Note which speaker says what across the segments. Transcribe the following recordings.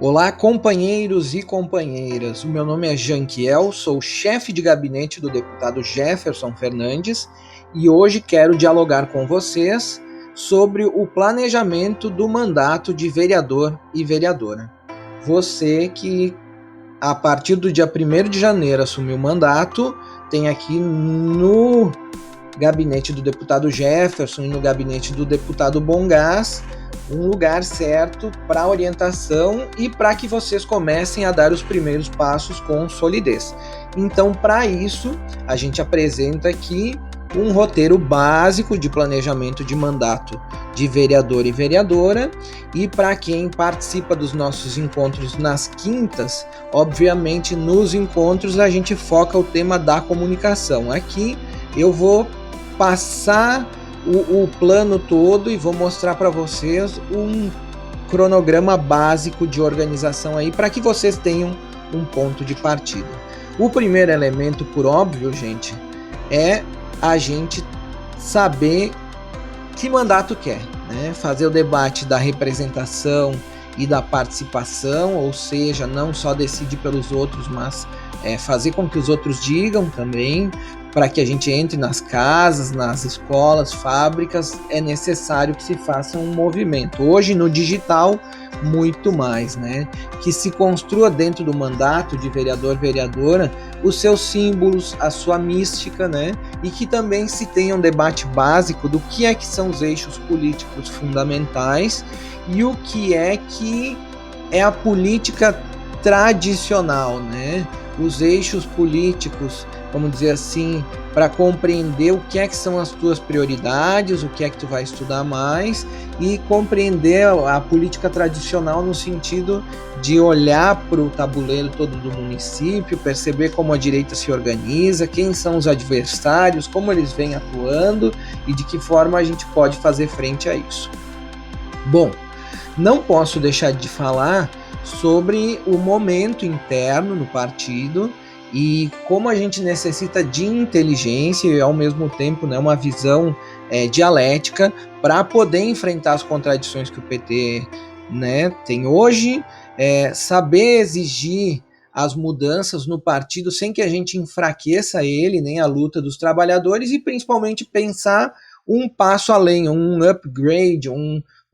Speaker 1: Olá, companheiros e companheiras. O meu nome é Janquiel, sou chefe de gabinete do deputado Jefferson Fernandes e hoje quero dialogar com vocês sobre o planejamento do mandato de vereador e vereadora. Você que, a partir do dia 1º de janeiro, assumiu o mandato, tem aqui no gabinete do deputado Jefferson e no gabinete do deputado Bongás um lugar certo para orientação e para que vocês comecem a dar os primeiros passos com solidez. Então, para isso, a gente apresenta aqui um roteiro básico de planejamento de mandato de vereador e vereadora, e para quem participa dos nossos encontros nas quintas, obviamente nos encontros a gente foca o tema da comunicação. Aqui eu vou passar o plano todo e vou mostrar para vocês um cronograma básico de organização aí para que vocês tenham um ponto de partida. O primeiro elemento, por óbvio, gente, é a gente saber que mandato quer, né? Fazer o debate da representação e da participação, ou seja, não só decidir pelos outros, mas fazer com que os outros digam também. Para que a gente entre nas casas, nas escolas, fábricas, é necessário que se faça um movimento. Hoje, no digital, muito mais, né? Que se construa dentro do mandato de vereador, vereadora, os seus símbolos, a sua mística, né? E que também se tenha um debate básico do que são os eixos políticos fundamentais e o que é a política tradicional, né? Os eixos políticos, vamos dizer assim, para compreender o que são as tuas prioridades, o que tu vai estudar mais, e compreender a política tradicional no sentido de olhar para o tabuleiro todo do município, perceber como a direita se organiza, quem são os adversários, como eles vêm atuando e de que forma a gente pode fazer frente a isso. Bom, não posso deixar de falar sobre o momento interno no partido e como a gente necessita de inteligência e, ao mesmo tempo, né, uma visão dialética para poder enfrentar as contradições que o PT, né, tem hoje, saber exigir as mudanças no partido sem que a gente enfraqueça ele, nem a luta dos trabalhadores, e principalmente pensar um passo além, um upgrade,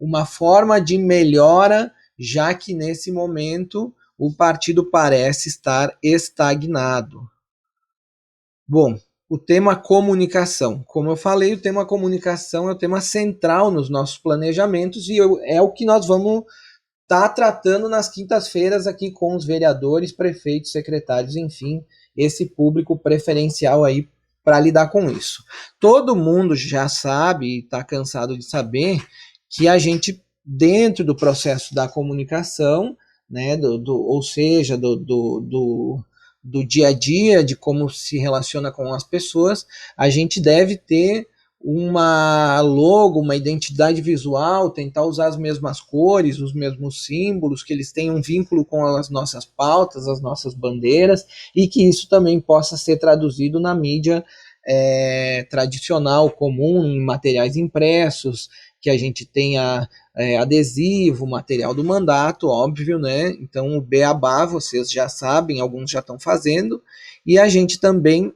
Speaker 1: uma forma de melhora, já que nesse momento o partido parece estar estagnado. Bom, o tema comunicação. Como eu falei, o tema comunicação é o tema central nos nossos planejamentos e é o que nós vamos estar tratando nas quintas-feiras aqui com os vereadores, prefeitos, secretários, enfim, esse público preferencial aí para lidar com isso. Todo mundo já sabe e está cansado de saber que a gente, dentro do processo da comunicação, né, ou seja, do dia a dia, de como se relaciona com as pessoas, a gente deve ter uma logo, uma identidade visual, tentar usar as mesmas cores, os mesmos símbolos, que eles tenham um vínculo com as nossas pautas, as nossas bandeiras, e que isso também possa ser traduzido na mídia tradicional, comum, em materiais impressos, que a gente tenha adesivo, material do mandato, óbvio, né? Então o beabá, vocês já sabem, alguns já estão fazendo, e a gente também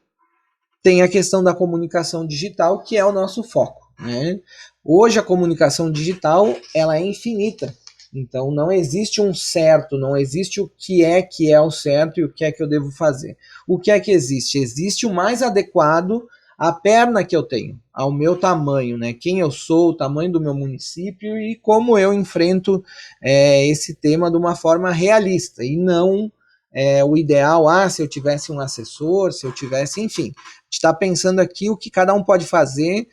Speaker 1: tem a questão da comunicação digital, que é o nosso foco, né? Hoje a comunicação digital ela é infinita, então não existe um certo, não existe o que é o certo e o que eu devo fazer. O que existe? Existe o mais adequado à perna que eu tenho, ao meu tamanho, né? Quem eu sou, o tamanho do meu município e como eu enfrento esse tema de uma forma realista e não o ideal, se eu tivesse um assessor, se eu tivesse, enfim, a gente está pensando aqui o que cada um pode fazer,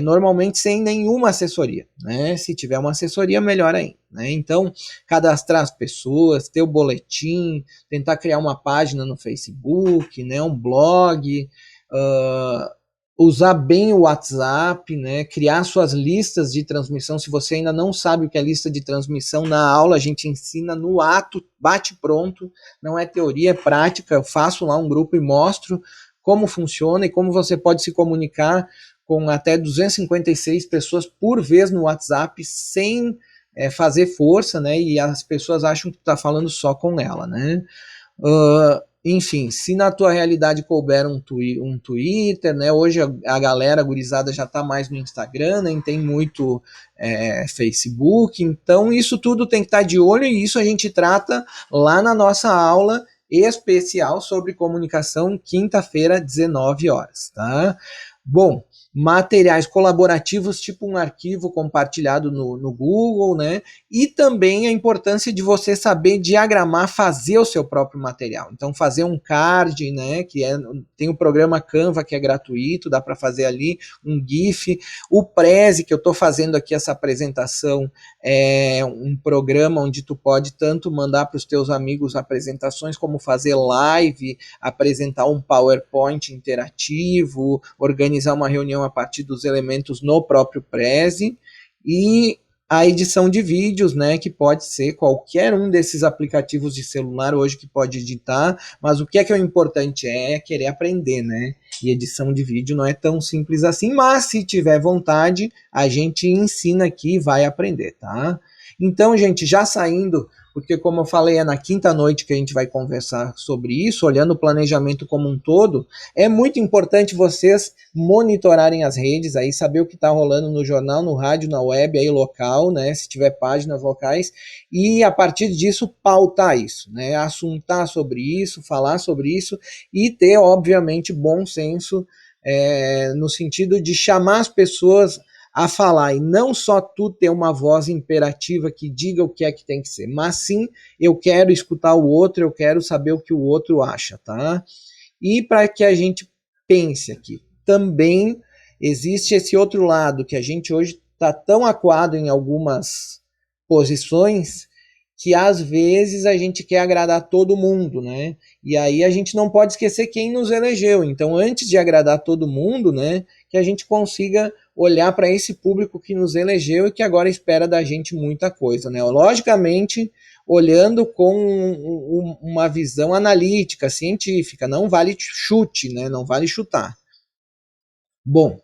Speaker 1: normalmente sem nenhuma assessoria, né? Se tiver uma assessoria, melhor ainda, né? Então, cadastrar as pessoas, ter o boletim, tentar criar uma página no Facebook, né? Um blog, usar bem o WhatsApp, né? Criar suas listas de transmissão. Se você ainda não sabe o que é lista de transmissão, na aula a gente ensina no ato, bate pronto, não é teoria, é prática. Eu faço lá um grupo e mostro como funciona e como você pode se comunicar com até 256 pessoas por vez no WhatsApp sem fazer força, né? E as pessoas acham que tu tá falando só com ela, né? Enfim, se na tua realidade couber um Twitter, né? Hoje a galera gurizada já tá mais no Instagram, nem tem muito Facebook, então isso tudo tem que estar de olho e isso a gente trata lá na nossa aula especial sobre comunicação, quinta-feira, 19 horas, tá? Bom, materiais colaborativos, tipo um arquivo compartilhado no Google, né? E também a importância de você saber diagramar, fazer o seu próprio material. Então, fazer um card, né? Tem o programa Canva, que é gratuito, dá para fazer ali um GIF. O Prezi, que eu estou fazendo aqui essa apresentação, é um programa onde tu pode tanto mandar para os teus amigos apresentações, como fazer live, apresentar um PowerPoint interativo, organizar uma reunião a partir dos elementos no próprio Prezi, e a edição de vídeos, né, que pode ser qualquer um desses aplicativos de celular hoje que pode editar, mas o que é o importante é querer aprender, né, e edição de vídeo não é tão simples assim, mas se tiver vontade, a gente ensina aqui e vai aprender, tá? Então, gente, já saindo, porque como eu falei, é na quinta noite que a gente vai conversar sobre isso, olhando o planejamento como um todo, é muito importante vocês monitorarem as redes, aí saber o que está rolando no jornal, no rádio, na web, aí local, né, se tiver páginas locais, e a partir disso pautar isso, né, assuntar sobre isso, falar sobre isso, e ter, obviamente, bom senso, no sentido de chamar as pessoas a falar, e não só tu ter uma voz imperativa que diga o que é que tem que ser, mas sim eu quero escutar o outro, eu quero saber o que o outro acha, tá? E para que a gente pense aqui, também existe esse outro lado, que a gente hoje está tão acuado em algumas posições, que às vezes a gente quer agradar todo mundo, né? E aí a gente não pode esquecer quem nos elegeu. Então, antes de agradar todo mundo, né, que a gente consiga olhar para esse público que nos elegeu e que agora espera da gente muita coisa, né? Logicamente, olhando com uma visão analítica, científica, não vale chute, né? Não vale chutar. Bom,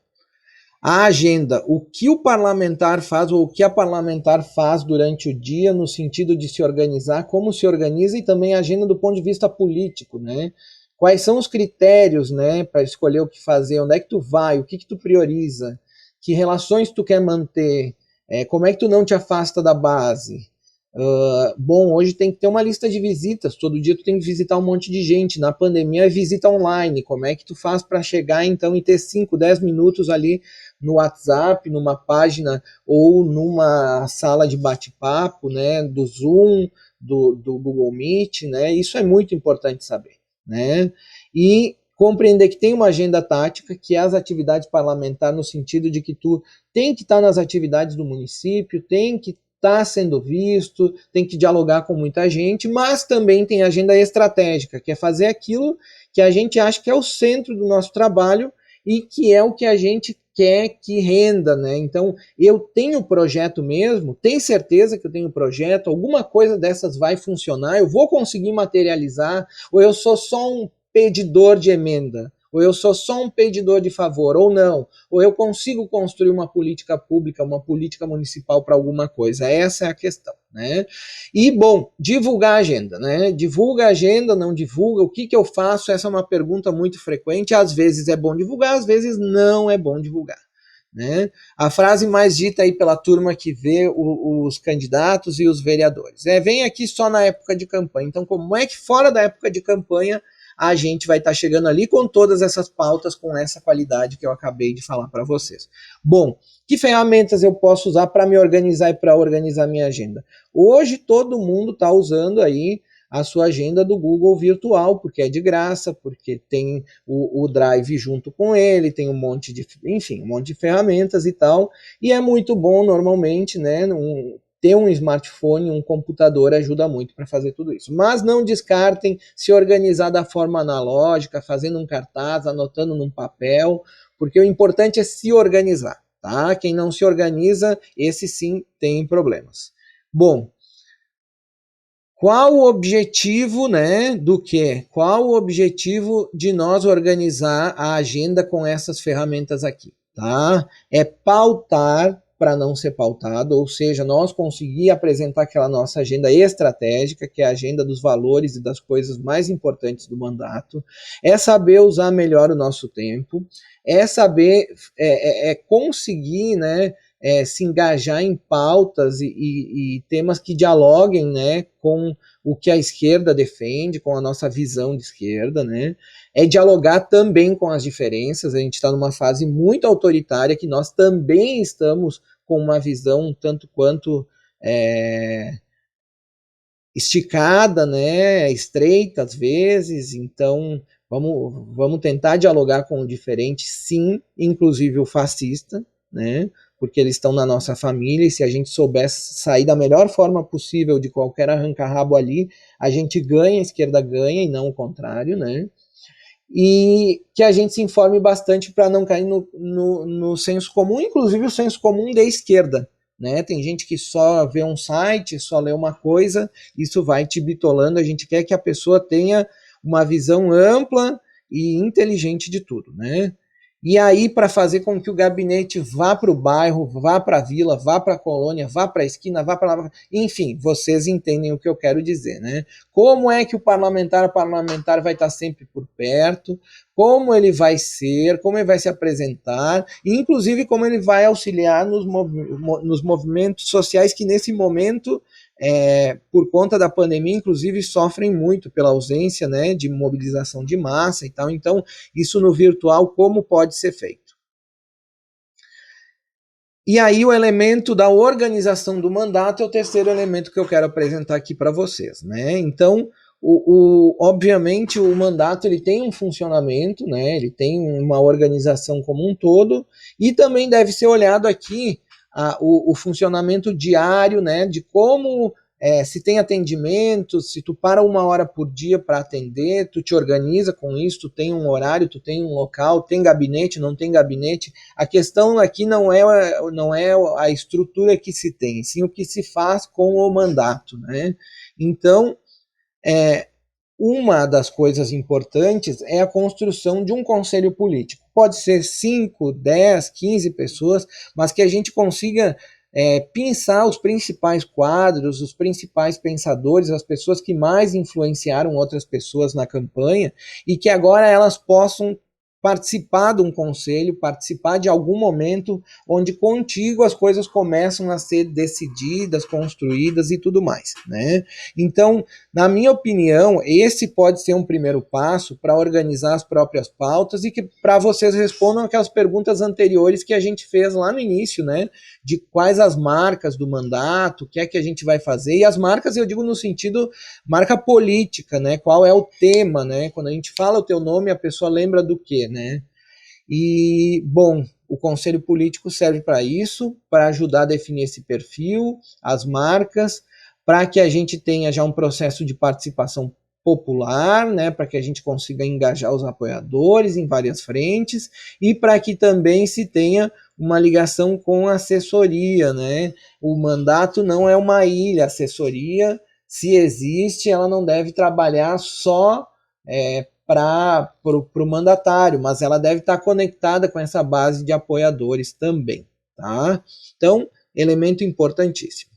Speaker 1: a agenda, o que o parlamentar faz ou o que a parlamentar faz durante o dia no sentido de se organizar, como se organiza, e também a agenda do ponto de vista político, né? Quais são os critérios, né, para escolher o que fazer, onde é que tu vai, o que tu prioriza, que relações tu quer manter, como é que tu não te afasta da base. Bom, hoje tem que ter uma lista de visitas, todo dia tu tem que visitar um monte de gente, na pandemia é visita online, como é que tu faz para chegar então e ter 5, 10 minutos ali no WhatsApp, numa página ou numa sala de bate-papo, né, do Zoom, do Google Meet, né, isso é muito importante saber, né, e compreender que tem uma agenda tática, que é as atividades parlamentares, no sentido de que tu tem que estar nas atividades do município, tem que está sendo visto, tem que dialogar com muita gente, mas também tem agenda estratégica, que é fazer aquilo que a gente acha que é o centro do nosso trabalho e que é o que a gente quer que renda, né? Então, eu tenho projeto mesmo, tenho certeza que eu tenho projeto, alguma coisa dessas vai funcionar, eu vou conseguir materializar, ou eu sou só um pedidor de emenda, ou eu sou só um pedidor de favor, ou não, ou eu consigo construir uma política pública, uma política municipal para alguma coisa. Essa é a questão, né? E, bom, divulgar a agenda, né? Divulga a agenda, não divulga, o que eu faço? Essa é uma pergunta muito frequente, às vezes é bom divulgar, às vezes não é bom divulgar. Né? A frase mais dita aí pela turma que vê os candidatos e os vereadores vem aqui só na época de campanha. Então, como é que fora da época de campanha a gente vai estar chegando ali com todas essas pautas, com essa qualidade que eu acabei de falar para vocês? Bom, que ferramentas eu posso usar para me organizar e para organizar minha agenda? Hoje todo mundo está usando aí a sua agenda do Google virtual, porque é de graça, porque tem o Drive junto com ele, tem um monte de, enfim, um monte de ferramentas e tal, e é muito bom normalmente, né, ter um smartphone, um computador ajuda muito para fazer tudo isso. Mas não descartem se organizar da forma analógica, fazendo um cartaz, anotando num papel, porque o importante é se organizar, tá? Quem não se organiza, esse sim tem problemas. Bom, qual o objetivo, né, do quê? Qual o objetivo de nós organizar a agenda com essas ferramentas aqui, tá? É pautar para não ser pautado, ou seja, nós conseguir apresentar aquela nossa agenda estratégica, que é a agenda dos valores e das coisas mais importantes do mandato, é saber usar melhor o nosso tempo, é saber conseguir, né, se engajar em pautas e temas que dialoguem, né, com o que a esquerda defende, com a nossa visão de esquerda, né, é dialogar também com as diferenças. A gente está numa fase muito autoritária, que nós também estamos com uma visão tanto quanto esticada, né, estreita às vezes. Então vamos tentar dialogar com o diferente, sim, inclusive o fascista, né, porque eles estão na nossa família, e se a gente soubesse sair da melhor forma possível de qualquer arranca-rabo ali, a gente ganha, a esquerda ganha, e não o contrário, né? E que a gente se informe bastante para não cair no senso comum, inclusive o senso comum da esquerda, né? Tem gente que só vê um site, só lê uma coisa, isso vai te bitolando. A gente quer que a pessoa tenha uma visão ampla e inteligente de tudo, né? E aí, para fazer com que o gabinete vá para o bairro, vá para a vila, vá para a colônia, vá para a esquina, vá para lá, enfim, vocês entendem o que eu quero dizer, né? Como é que o parlamentar vai estar sempre por perto, como ele vai ser, como ele vai se apresentar, e inclusive como ele vai auxiliar nos movimentos sociais que nesse momento, por conta da pandemia, inclusive sofrem muito pela ausência, né, de mobilização de massa e tal. Então, isso no virtual, como pode ser feito? E aí o elemento da organização do mandato é o terceiro elemento que eu quero apresentar aqui para vocês, né? Então, obviamente o mandato ele tem um funcionamento, né? Ele tem uma organização como um todo, e também deve ser olhado aqui o funcionamento diário, né? De como se tem atendimento, se tu para 1 hora por dia para atender, tu te organiza com isso, tu tem um horário, tu tem um local, tem gabinete, não tem gabinete. A questão aqui não é a estrutura que se tem, sim o que se faz com o mandato, né? Então, uma das coisas importantes é a construção de um conselho político. Pode ser 5, 10, 15 pessoas, mas que a gente consiga pensar os principais quadros, os principais pensadores, as pessoas que mais influenciaram outras pessoas na campanha, e que agora elas possam participar de um conselho, participar de algum momento onde contigo as coisas começam a ser decididas, construídas e tudo mais, né? Então, na minha opinião, esse pode ser um primeiro passo para organizar as próprias pautas, e que para vocês respondam aquelas perguntas anteriores que a gente fez lá no início, né? De quais as marcas do mandato, o que é que a gente vai fazer. E as marcas eu digo no sentido marca política, né? Qual é o tema, né? Quando a gente fala o teu nome, a pessoa lembra do quê, né? E, bom, o conselho político serve para isso, para ajudar a definir esse perfil, as marcas, para que a gente tenha já um processo de participação popular, né, para que a gente consiga engajar os apoiadores em várias frentes, e para que também se tenha uma ligação com a assessoria, né? O mandato não é uma ilha, a assessoria, se existe, ela não deve trabalhar só para o mandatário, mas ela deve estar conectada com essa base de apoiadores também, tá? Então, elemento importantíssimo.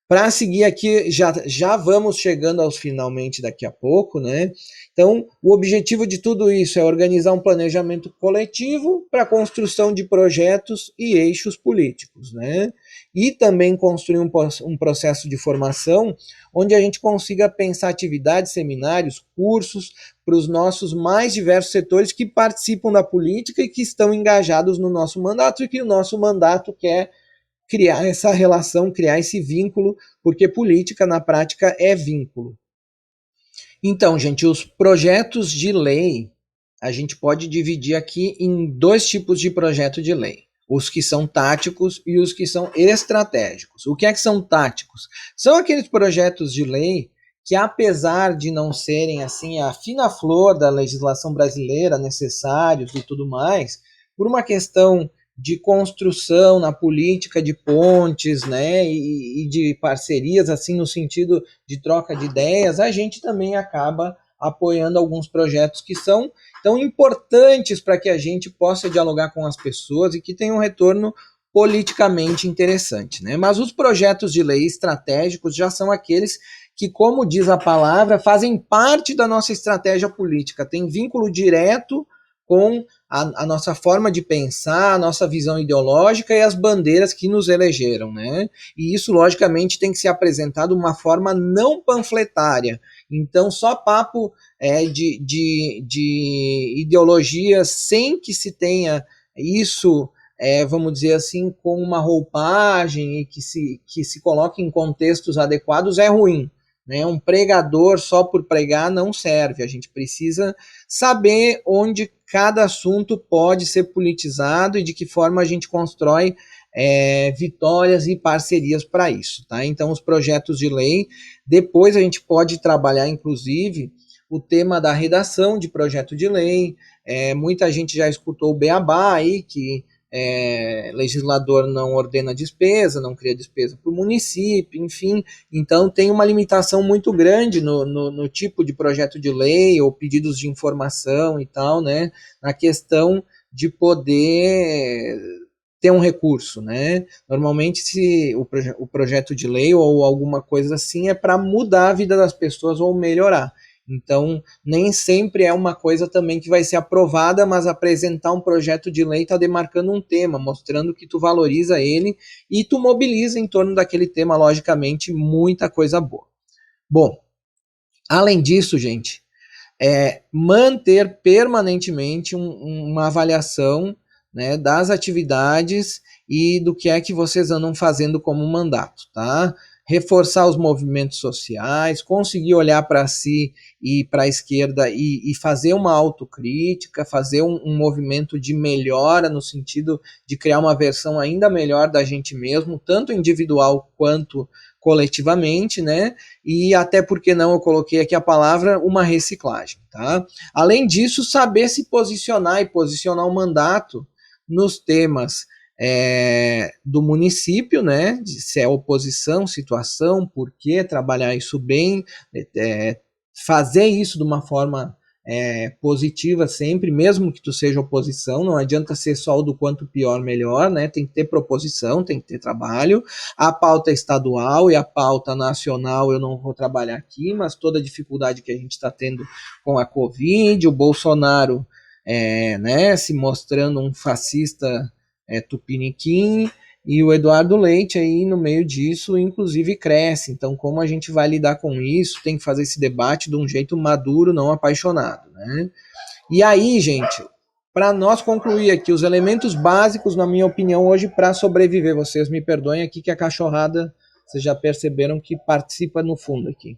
Speaker 1: Para seguir aqui, já vamos chegando aos finalmente daqui a pouco, né? Então, o objetivo de tudo isso é organizar um planejamento coletivo para a construção de projetos e eixos políticos, né? E também construir um processo de formação onde a gente consiga pensar atividades, seminários, cursos para os nossos mais diversos setores que participam da política e que estão engajados no nosso mandato, e que o nosso mandato quer criar essa relação, criar esse vínculo, porque política na prática é vínculo. Então, gente, os projetos de lei, a gente pode dividir aqui em 2 tipos de projeto de lei. Os que são táticos e os que são estratégicos. O que é que são táticos? São aqueles projetos de lei que, apesar de não serem assim a fina flor da legislação brasileira, necessários e tudo mais, por uma questão de construção na política de pontes, né, e de parcerias, assim, no sentido de troca de ideias, a gente também acaba apoiando alguns projetos que são tão importantes para que a gente possa dialogar com as pessoas e que tenham um retorno politicamente interessante, né? Mas os projetos de lei estratégicos já são aqueles que, como diz a palavra, fazem parte da nossa estratégia política, tem vínculo direto com a nossa forma de pensar, a nossa visão ideológica e as bandeiras que nos elegeram, né? E isso, logicamente, tem que ser apresentado de uma forma não panfletária. Então, só papo de ideologias sem que se tenha isso, vamos dizer assim, com uma roupagem e que se coloque em contextos adequados é ruim. Né? Um pregador só por pregar não serve. A gente precisa saber onde cada assunto pode ser politizado e de que forma a gente constrói vitórias e parcerias para isso. Tá? Então, os projetos de lei, depois a gente pode trabalhar, inclusive, o tema da redação de projeto de lei. Muita gente já escutou o beabá aí, que legislador não ordena despesa, não cria despesa para o município, enfim. Então tem uma limitação muito grande no tipo de projeto de lei ou pedidos de informação e tal, né, na questão de poder ter um recurso, né? Normalmente se o projeto de lei ou alguma coisa assim é para mudar a vida das pessoas ou melhorar. Então, nem sempre é uma coisa também que vai ser aprovada, mas apresentar um projeto de lei está demarcando um tema, mostrando que tu valoriza ele e tu mobiliza em torno daquele tema, logicamente, muita coisa boa. Bom, além disso, gente, manter permanentemente uma avaliação, né, das atividades e do que é que vocês andam fazendo como mandato, tá? Reforçar os movimentos sociais, conseguir olhar para si e para a esquerda e fazer uma autocrítica, fazer um movimento de melhora no sentido de criar uma versão ainda melhor da gente mesmo, tanto individual quanto coletivamente, né? E até porque não eu coloquei aqui a palavra uma reciclagem, tá? Além disso, saber se posicionar e posicionar o mandato nos temas do município, né, se é oposição, situação, por que trabalhar isso bem, fazer isso de uma forma positiva sempre, mesmo que tu seja oposição, não adianta ser só o do quanto pior melhor, né, tem que ter proposição, tem que ter trabalho. A pauta estadual e a pauta nacional eu não vou trabalhar aqui, mas toda a dificuldade que a gente está tendo com a Covid, o Bolsonaro né, se mostrando um fascista tupiniquim, e o Eduardo Leite aí no meio disso, inclusive, cresce. Então, como a gente vai lidar com isso? Tem que fazer esse debate de um jeito maduro, não apaixonado, né? E aí, gente, para nós concluir aqui, os elementos básicos, na minha opinião, hoje, para sobreviver, vocês me perdoem aqui que a cachorrada, vocês já perceberam que participa no fundo aqui.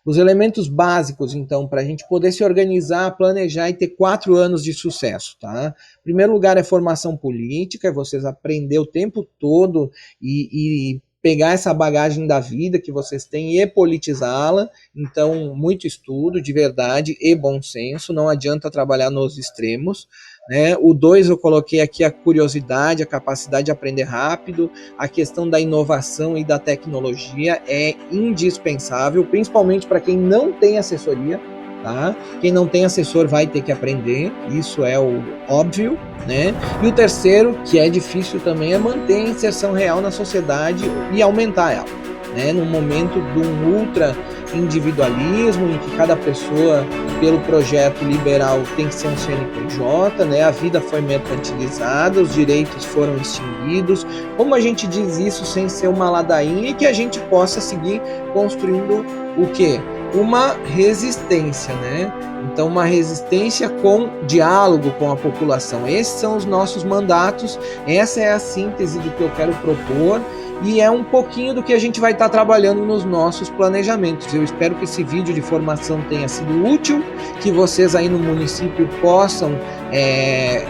Speaker 1: Os elementos básicos, então, para a gente poder se organizar, planejar e ter 4 anos de sucesso, tá? Em primeiro lugar é formação política, é vocês aprender o tempo todo e pegar essa bagagem da vida que vocês têm e politizá-la. Então, muito estudo, de verdade, e bom senso, não adianta trabalhar nos extremos. Né? O 2 eu coloquei aqui a curiosidade, a capacidade de aprender rápido, a questão da inovação e da tecnologia é indispensável, principalmente para quem não tem assessoria, tá? Quem não tem assessor vai ter que aprender, isso é o óbvio, né? E o terceiro, que é difícil também, é manter a inserção real na sociedade e aumentar ela, né? Num momento de um ultra individualismo, em que cada pessoa, pelo projeto liberal, tem que ser um CNPJ, né? A vida foi mercantilizada, os direitos foram extinguidos. Como a gente diz isso sem ser uma ladainha e que a gente possa seguir construindo o quê? Uma resistência, né? Então, uma resistência com diálogo com a população. Esses são os nossos mandatos, essa é a síntese do que eu quero propor e é um pouquinho do que a gente vai estar trabalhando nos nossos planejamentos. Eu espero que esse vídeo de formação tenha sido útil, que vocês aí no município possam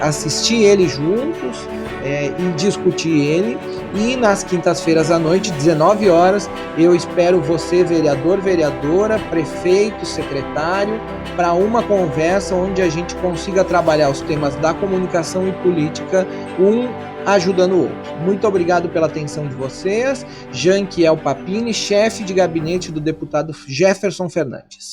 Speaker 1: assistir ele juntos e discutir ele. E nas quintas-feiras à noite, 19 horas, eu espero você, vereador, vereadora, prefeito, secretário, para uma conversa onde a gente consiga trabalhar os temas da comunicação e política, um ajudando o outro. Muito obrigado pela atenção de vocês. Janquiel Papini, chefe de gabinete do deputado Jefferson Fernandes.